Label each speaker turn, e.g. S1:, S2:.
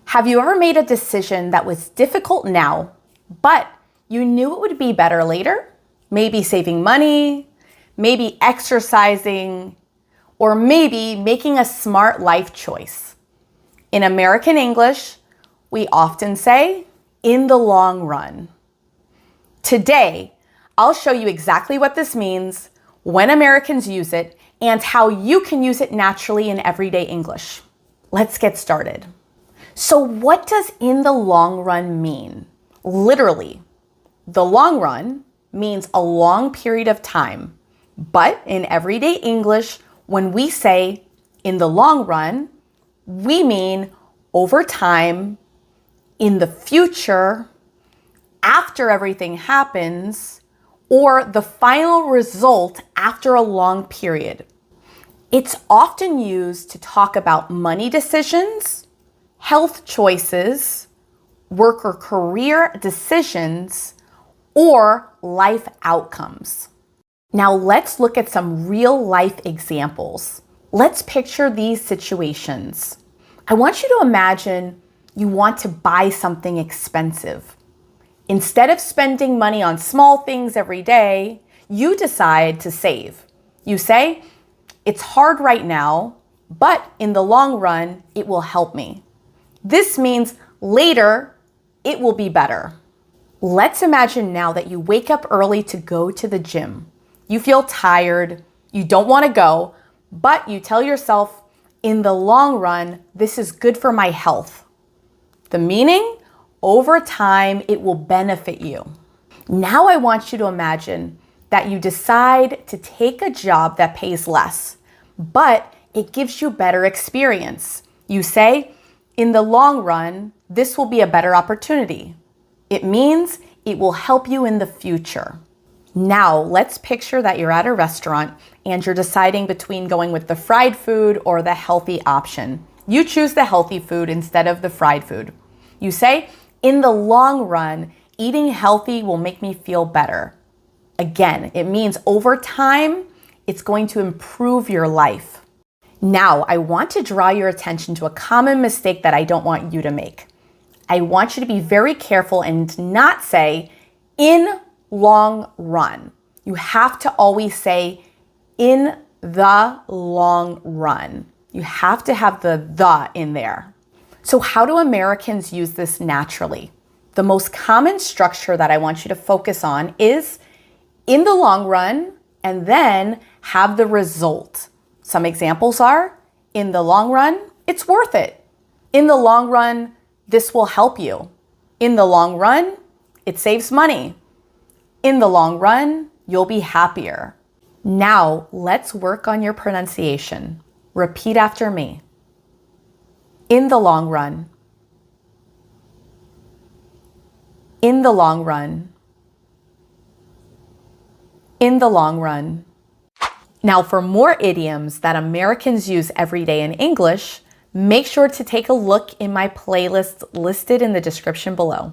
S1: Have you ever made a decision that was difficult now, but you knew it would be better later? Maybe saving money, maybe exercising, or maybe making a smart life choice. In American English, we often say, in the long run. Today, I'll show you exactly what this means, when Americans use it, and how you can use it naturally in everyday English. Let's get started. So what does in the long run mean? Literally, the long run means a long period of time. But in everyday English, when we say in the long run, we mean over time, in the future, after everything happens, or the final result after a long period. It's often used to talk about money decisions, health choices, work or career decisions, or life outcomes. Now let's look at some real life examples. Let's picture these situations. I want you to imagine you want to buy something expensive. Instead of spending money on small things every day, you decide to save. You say, it's hard right now, but in the long run, it will help me. This means later, it will be better. Let's imagine now that you wake up early to go to the gym. You feel tired, you don't want to go, but you tell yourself, in the long run, this is good for my health. The meaning? Over time, it will benefit you. Now I want you to imagine that you decide to take a job that pays less, but it gives you better experience. You say, in the long run, this will be a better opportunity. It means it will help you in the future. Now, let's picture that you're at a restaurant and you're deciding between going with the fried food or the healthy option. You choose the healthy food instead of the fried food. You say, in the long run, eating healthy will make me feel better. Again, it means over time, it's going to improve your life. Now, I want to draw your attention to a common mistake that I don't want you to make. I want you to be very careful and not say, in long run. You have to always say, in the long run. You have to have the in there. So how do Americans use this naturally? The most common structure that I want you to focus on is in the long run and then have the result. Some examples are, in the long run, it's worth it. In the long run, this will help you. In the long run, it saves money. In the long run, you'll be happier. Now, let's work on your pronunciation. Repeat after me. In the long run. In the long run. In the long run. Now, for more idioms that Americans use every day in English, make sure to take a look in my playlist listed in the description below.